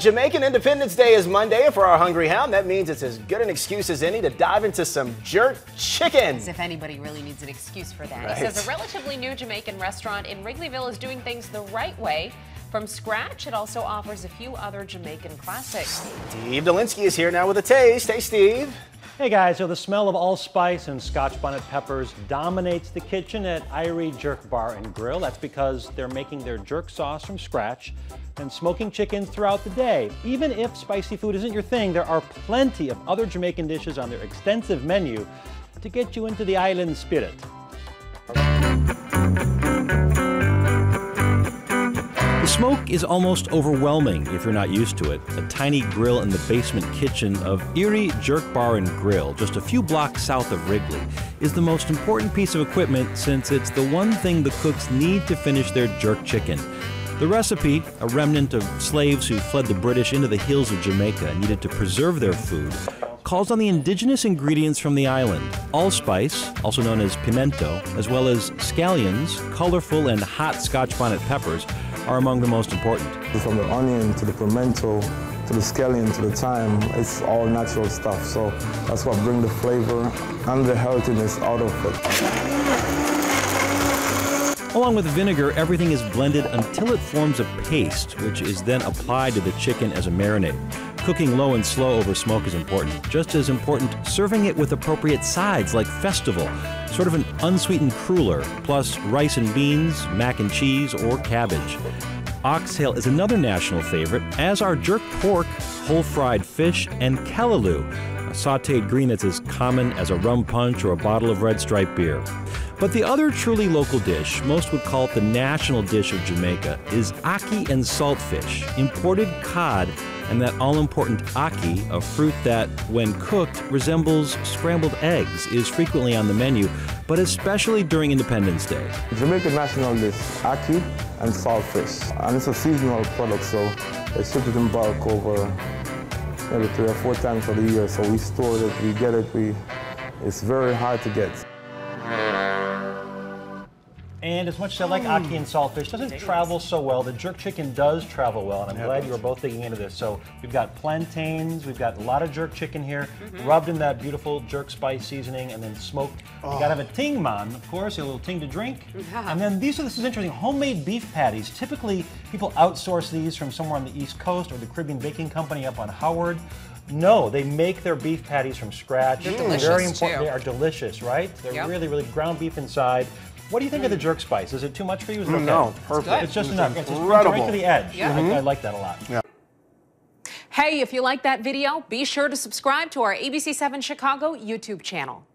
Jamaican Independence Day is Monday, and for our Hungry Hound, that means it's as good an excuse as any to dive into some jerk chicken. As if anybody really needs an excuse for that. Right. He says a relatively new Jamaican restaurant in Wrigleyville is doing things the right way. From scratch, it also offers a few other Jamaican classics. Steve Dolinsky is here now with a taste. Hey, Steve. Hey guys, so the smell of allspice and Scotch bonnet peppers dominates the kitchen at Irie Jerk Bar and Grill. That's because they're making their jerk sauce from scratch and smoking chickens throughout the day. Even if spicy food isn't your thing, there are plenty of other Jamaican dishes on their extensive menu to get you into the island spirit. The smoke is almost overwhelming if you're not used to it. A tiny grill in the basement kitchen of Irie Jerk Bar and Grill, just a few blocks south of Wrigley, is the most important piece of equipment since it's the one thing the cooks need to finish their jerk chicken. The recipe, a remnant of slaves who fled the British into the hills of Jamaica and needed to preserve their food, calls on the indigenous ingredients from the island. Allspice, also known as pimento, as well as scallions, colorful and hot Scotch bonnet peppers, are among the most important. From the onion to the pimento to the scallion to the thyme, it's all natural stuff. So that's what brings the flavor and the healthiness out of it. Along with vinegar, everything is blended until it forms a paste, which is then applied to the chicken as a marinade. Cooking low and slow over smoke is important. Just as important, serving it with appropriate sides like festival, sort of an unsweetened cruller, plus rice and beans, mac and cheese, or cabbage. Oxtail is another national favorite, as are jerk pork, whole fried fish, and callaloo, a sautéed green that's as common as a rum punch or a bottle of red stripe beer. But the other truly local dish, most would call it the national dish of Jamaica, is ackee and saltfish, imported cod, and that all-important ackee, a fruit that, when cooked, resembles scrambled eggs, is frequently on the menu, but especially during Independence Day. The Jamaican national dish, ackee and saltfish. And it's a seasonal product, so they ship it in bulk over maybe 3 or 4 times for the year. So we store it, we get it, it's very hard to get. And as much as I like ackee and saltfish, doesn't travel so well. The jerk chicken does travel well, and I'm glad you were both digging into this. So we've got plantains, we've got a lot of jerk chicken here, rubbed in that beautiful jerk spice seasoning, and then smoked. You gotta have a ting man, of course, a little ting to drink. And then this is interesting, homemade beef patties. Typically, people outsource these from somewhere on the East Coast or the Caribbean Baking Company up on Howard. No, they make their beef patties from scratch. They're delicious, very important. too. They are delicious, right? They're really, really ground beef inside. What do you think of the jerk spice? Is it too much for you? Is it okay? No, perfect. It's just enough. It's incredible. right to the edge. Yeah. I like that a lot. Yeah. Hey, if you like that video, be sure to subscribe to our ABC7 Chicago YouTube channel.